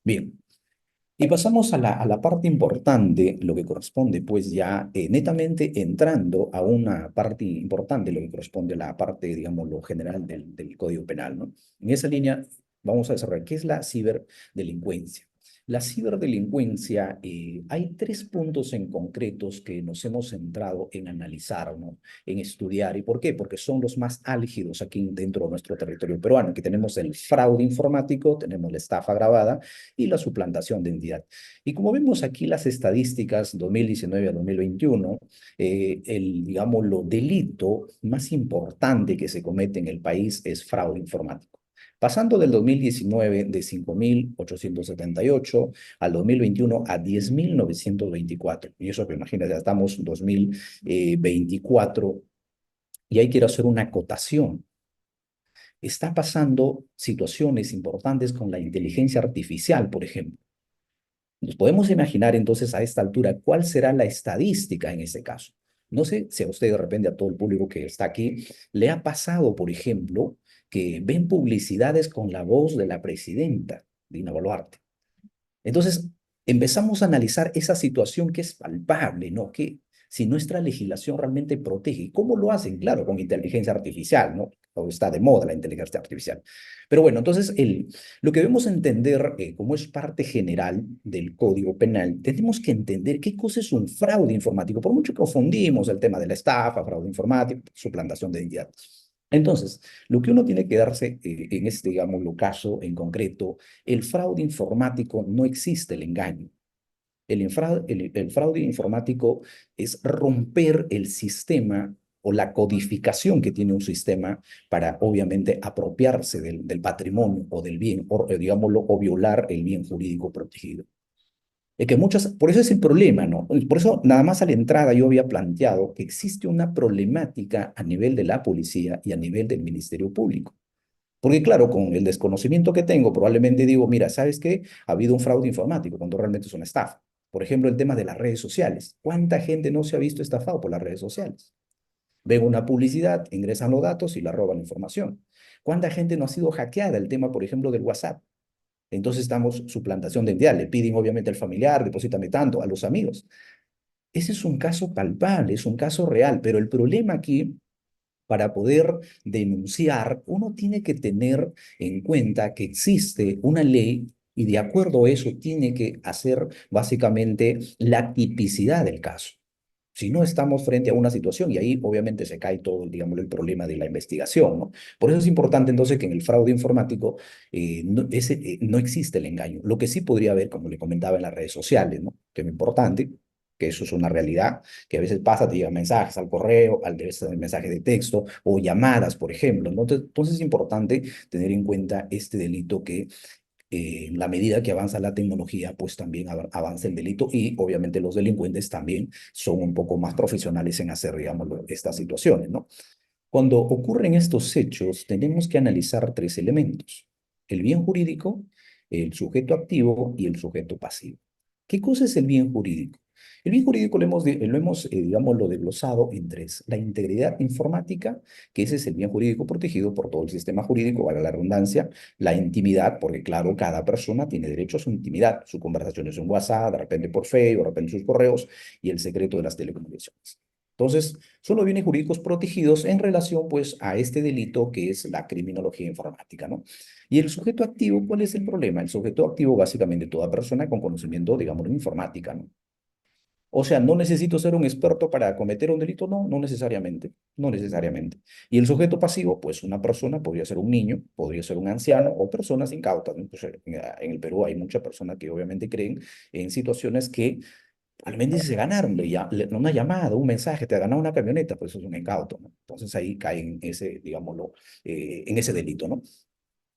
Bien, y pasamos a la parte importante, lo que corresponde pues ya netamente entrando a una parte importante, lo que corresponde a la parte, digamos, lo general del Código Penal, ¿no? En esa línea vamos a desarrollar qué es la ciberdelincuencia. La ciberdelincuencia, hay tres puntos en concretos que nos hemos centrado en analizar, ¿no? En estudiar. ¿Y por qué? Porque son los más álgidos aquí dentro de nuestro territorio peruano. Aquí tenemos el fraude informático, tenemos la estafa agravada y la suplantación de identidad. Y como vemos aquí las estadísticas 2019 a 2021, digamos, lo delito más importante que se comete en el país es fraude informático. Pasando del 2019 de 5.878 al 2021 a 10.924. Y eso que imagínate, ya estamos en 2024 y ahí quiero hacer una acotación. Está pasando situaciones importantes con la inteligencia artificial, por ejemplo. Nos podemos imaginar entonces a esta altura cuál será la estadística en ese caso. No sé si a usted de repente, a todo el público que está aquí, le ha pasado, por ejemplo, que ven publicidades con la voz de la presidenta, Dina Boluarte. Entonces, empezamos a analizar esa situación que es palpable, ¿no? Que si nuestra legislación realmente protege, ¿cómo lo hacen? Claro, con inteligencia artificial, ¿no? O está de moda la inteligencia artificial. Pero bueno, entonces lo que debemos entender, como es parte general del Código Penal, tenemos que entender qué cosa es un fraude informático, por mucho que confundimos el tema de la estafa, fraude informático, suplantación de identidad. Entonces, lo que uno tiene que darse en este, digamos, lo caso en concreto, el fraude informático no existe el engaño. El fraude informático es romper el sistema o la codificación que tiene un sistema para, obviamente, apropiarse del patrimonio o del bien, o, digámoslo, o violar el bien jurídico protegido. Es que muchas, por eso es el problema, ¿no? Por eso, nada más a la entrada yo había planteado que existe una problemática a nivel de la policía y a nivel del Ministerio Público. Porque claro, con el desconocimiento que tengo, probablemente digo, mira, ¿sabes qué? Ha habido un fraude informático cuando realmente es una estafa. Por ejemplo, el tema de las redes sociales. ¿Cuánta gente no se ha visto estafado por las redes sociales? Ven una publicidad, ingresan los datos y la roban la información. ¿Cuánta gente no ha sido hackeada? El tema, por ejemplo, del WhatsApp. Entonces estamos suplantación de identidad. Le piden obviamente al familiar, deposítame tanto, a los amigos. Ese es un caso palpable, es un caso real, pero el problema aquí para poder denunciar, uno tiene que tener en cuenta que existe una ley y de acuerdo a eso tiene que hacer básicamente la tipicidad del caso. Si no estamos frente a una situación y ahí obviamente se cae todo, digamos, el problema de la investigación, ¿no? Por eso es importante entonces que en el fraude informático no existe el engaño. Lo que sí podría haber, como le comentaba en las redes sociales, ¿no? Que es importante, que eso es una realidad, que a veces pasa, te llegan mensajes al correo, al mensaje de texto o llamadas, por ejemplo, ¿no? Entonces es importante tener en cuenta este delito que en la medida que avanza la tecnología, pues también avanza el delito y obviamente los delincuentes también son un poco más profesionales en hacer, digamos, estas situaciones, ¿no? Cuando ocurren estos hechos, tenemos que analizar tres elementos: el bien jurídico, el sujeto activo y el sujeto pasivo. ¿Qué cosa es el bien jurídico? El bien jurídico digamos, lo desglosado en tres. La integridad informática, que ese es el bien jurídico protegido por todo el sistema jurídico, vale la redundancia. La intimidad, porque claro, cada persona tiene derecho a su intimidad, sus conversaciones en WhatsApp, de repente por Facebook, de repente sus correos, y el secreto de las telecomunicaciones. Entonces, son los bienes jurídicos protegidos en relación, pues, a este delito que es la criminología informática, ¿no? Y el sujeto activo, ¿cuál es el problema? El sujeto activo, básicamente, toda persona con conocimiento, digamos, en informática, ¿no? O sea, no necesito ser un experto para cometer un delito, no, no necesariamente, no necesariamente. Y el sujeto pasivo, pues una persona podría ser un niño, podría ser un anciano o personas incautas, ¿no? Pues, en el Perú hay muchas personas que obviamente creen en situaciones que realmente se ganaron una llamada, un mensaje, te ha ganado una camioneta, pues eso es un incauto, ¿no? Entonces ahí cae en ese, digámoslo, en ese delito, ¿no?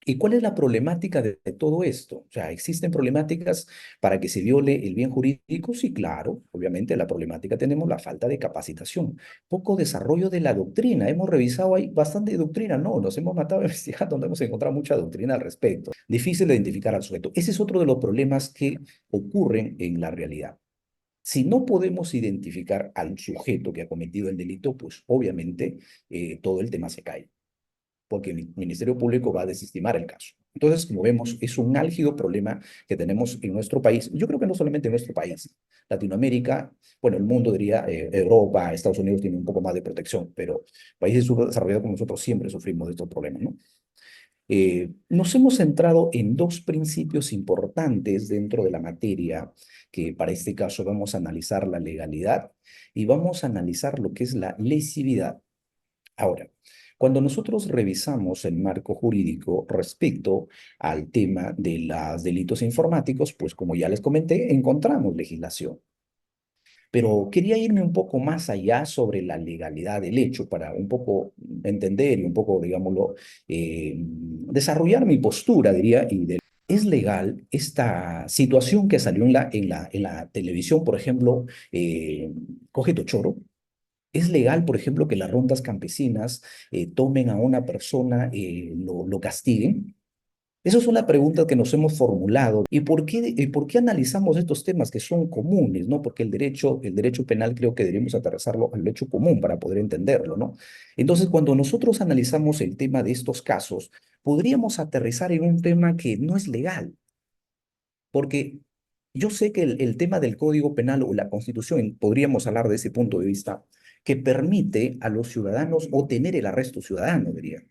¿Y cuál es la problemática de todo esto? O sea, ¿existen problemáticas para que se viole el bien jurídico? Sí, claro. Obviamente la problemática tenemos la falta de capacitación, poco desarrollo de la doctrina. Hemos revisado ahí bastante doctrina, no, nos hemos matado investigando, donde hemos encontrado mucha doctrina al respecto. Difícil de identificar al sujeto. Ese es otro de los problemas que ocurren en la realidad. Si no podemos identificar al sujeto que ha cometido el delito, pues obviamente todo el tema se cae. porque el Ministerio Público va a desestimar el caso. Entonces, como vemos, es un álgido problema que tenemos en nuestro país. Yo creo que no solamente en nuestro país, Latinoamérica, bueno, el mundo diría, Europa, Estados Unidos tienen un poco más de protección, pero países subdesarrollados como nosotros siempre sufrimos de estos problemas, ¿no? Nos hemos centrado en dos principios importantes dentro de la materia, que para este caso vamos a analizar la legalidad y vamos a analizar lo que es la lesividad. Ahora, cuando nosotros revisamos el marco jurídico respecto al tema de los delitos informáticos, pues como ya les comenté, encontramos legislación. Pero quería irme un poco más allá sobre la legalidad del hecho para un poco entender y un poco, digámoslo, desarrollar mi postura, diría, ¿es legal esta situación que salió en la televisión, por ejemplo, Coge tu choro? ¿Es legal, por ejemplo, que las rondas campesinas tomen a una persona, lo castiguen? Esas son las preguntas que nos hemos formulado. ¿Y por qué analizamos estos temas que son comunes, ¿no? Porque el derecho penal creo que deberíamos aterrizarlo al derecho común para poder entenderlo, ¿no? Entonces, cuando nosotros analizamos el tema de estos casos, podríamos aterrizar en un tema que no es legal, porque yo sé que el tema del Código Penal o la Constitución, podríamos hablar de ese punto de vista, que permite a los ciudadanos o tener el arresto ciudadano, diría.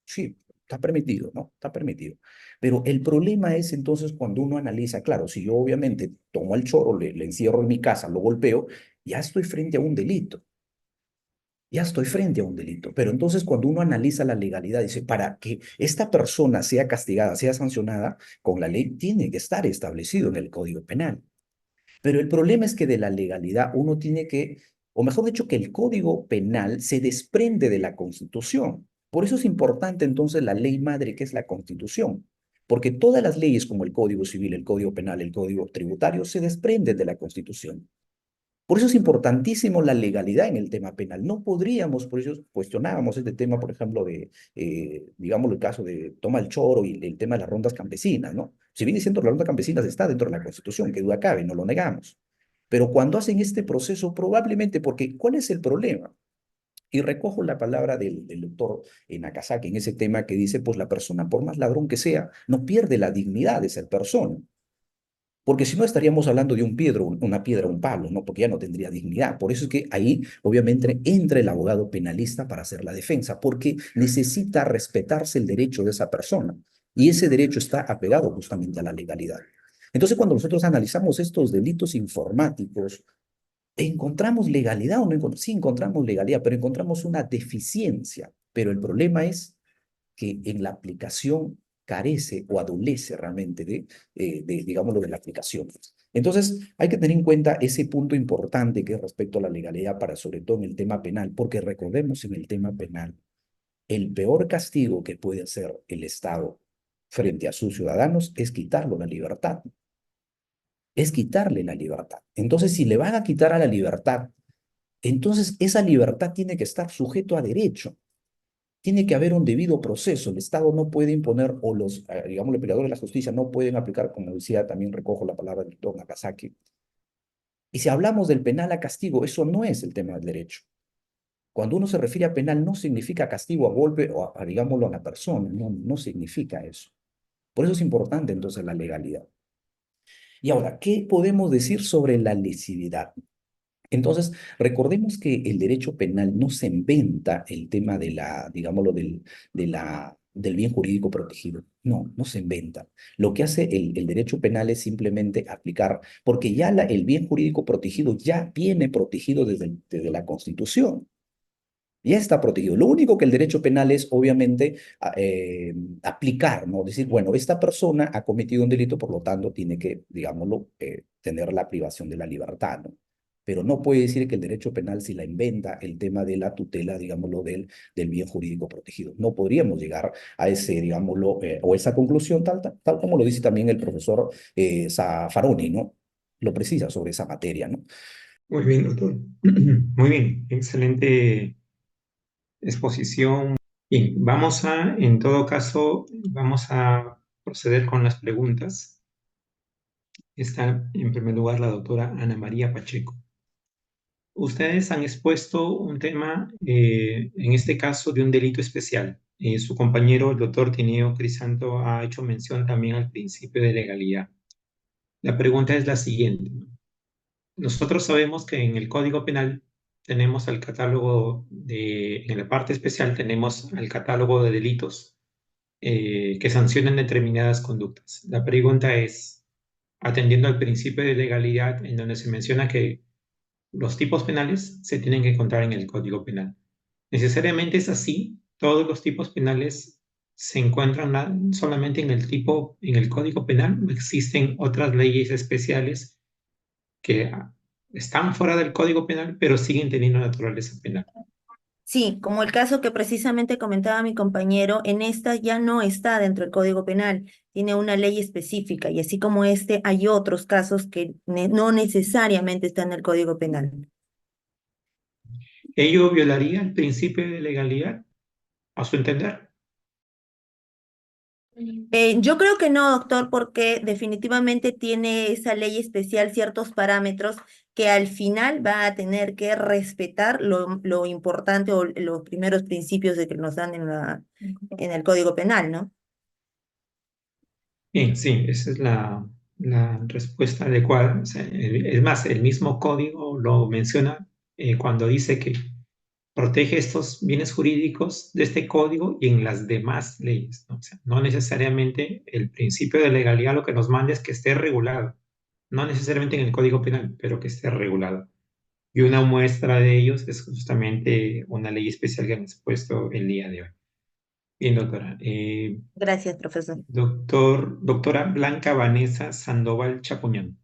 Sí, está permitido, ¿no? Está permitido. Pero el problema es entonces cuando uno analiza, claro, si yo obviamente tomo al choro, le encierro en mi casa, lo golpeo, ya estoy frente a un delito. Ya estoy frente a un delito. Pero entonces cuando uno analiza la legalidad, dice, para que esta persona sea castigada, sea sancionada con la ley, tiene que estar establecido en el Código Penal. Pero el problema es que de la legalidad uno tiene que, o mejor dicho, que el Código Penal se desprende de la Constitución. Por eso es importante entonces la ley madre que es la Constitución. Porque todas las leyes como el Código Civil, el Código Penal, el Código Tributario se desprenden de la Constitución. Por eso es importantísimo la legalidad en el tema penal. No podríamos, por eso cuestionábamos este tema, por ejemplo, digamos, el caso de Toma el Choro y el tema de las rondas campesinas, ¿no? Si bien diciendo las rondas campesinas está dentro de la Constitución, que duda cabe, no lo negamos. Pero cuando hacen este proceso, probablemente, porque ¿cuál es el problema? Y recojo la palabra del doctor Nakazaki en ese tema que dice, pues la persona, por más ladrón que sea, no pierde la dignidad de ser persona. Porque si no estaríamos hablando de una piedra, un palo, ¿no? Porque ya no tendría dignidad. Por eso es que ahí, obviamente, entra el abogado penalista para hacer la defensa, porque necesita respetarse el derecho de esa persona. Y ese derecho está apegado justamente a la legalidad. Entonces, cuando nosotros analizamos estos delitos informáticos, ¿encontramos legalidad o no encontramos? Sí, encontramos legalidad, pero encontramos una deficiencia. Pero el problema es que en la aplicación carece o adolece realmente digámoslo, de la aplicación. Entonces, hay que tener en cuenta ese punto importante que es respecto a la legalidad para, sobre todo en el tema penal, porque recordemos en el tema penal, el peor castigo que puede hacer el Estado frente a sus ciudadanos es quitarlo la libertad, es quitarle la libertad. Entonces, si le van a quitar a la libertad, entonces esa libertad tiene que estar sujeto a derecho. Tiene que haber un debido proceso. El Estado no puede imponer, o digamos, los operadores de la justicia no pueden aplicar, como decía, también recojo la palabra del doctor Nakazaki. Y si hablamos del penal a castigo, eso no es el tema del derecho. Cuando uno se refiere a penal, no significa castigo a golpe o digámoslo, a la persona. No, no significa eso. Por eso es importante entonces la legalidad. Y ahora, ¿qué podemos decir sobre la lesividad? Entonces, recordemos que el derecho penal no se inventa el tema digámoslo, del bien jurídico protegido. No, no se inventa. Lo que hace el derecho penal es simplemente aplicar, porque ya el bien jurídico protegido ya viene protegido desde la Constitución. Ya está protegido. Lo único que el derecho penal es, obviamente, aplicar, ¿no? Decir, bueno, esta persona ha cometido un delito, por lo tanto, tiene que, digámoslo, tener la privación de la libertad, ¿no? Pero no puede decir que el derecho penal si la inventa el tema de la tutela, digámoslo, del bien jurídico protegido. No podríamos llegar a ese, digámoslo, o esa conclusión tal como lo dice también el profesor Zaffaroni, ¿no? Lo precisa sobre esa materia, ¿no? Muy bien, doctor. Muy bien, excelente exposición. Bien, en todo caso, vamos a proceder con las preguntas. Está en primer lugar la doctora Ana María Pacheco. Ustedes han expuesto un tema, en este caso, de un delito especial, su compañero, el doctor Tineo Crisanto, ha hecho mención también al principio de legalidad. La pregunta es la siguiente, ¿no? Nosotros sabemos que en el Código Penal tenemos el catálogo en la parte especial tenemos el catálogo de delitos que sancionan determinadas conductas. La pregunta es, atendiendo al principio de legalidad, en donde se menciona que los tipos penales se tienen que encontrar en el Código Penal. ¿Necesariamente es así? ¿Todos los tipos penales se encuentran solamente en el Código Penal? ¿O existen otras leyes especiales que están fuera del Código Penal, pero siguen teniendo naturaleza penal? Sí, como el caso que precisamente comentaba mi compañero, en esta ya no está dentro del Código Penal, tiene una ley específica y así como este hay otros casos que no necesariamente están en el Código Penal. ¿Ello violaría el principio de legalidad, a su entender? Yo creo que no, doctor, porque definitivamente tiene esa ley especial ciertos parámetros que al final va a tener que respetar lo importante o los primeros principios de que nos dan en el Código Penal, ¿no? Bien, sí, esa es la respuesta adecuada. O sea, es más, el mismo código lo menciona cuando dice que protege estos bienes jurídicos de este código y en las demás leyes, ¿no? O sea, no necesariamente el principio de legalidad lo que nos manda es que esté regulado, no necesariamente en el Código Penal, pero que esté regulado. Y una muestra de ellos es justamente una ley especial que han expuesto el día de hoy. Bien, doctora. Gracias, profesor. Doctora Blanca Vanessa Sandoval Chapuñán.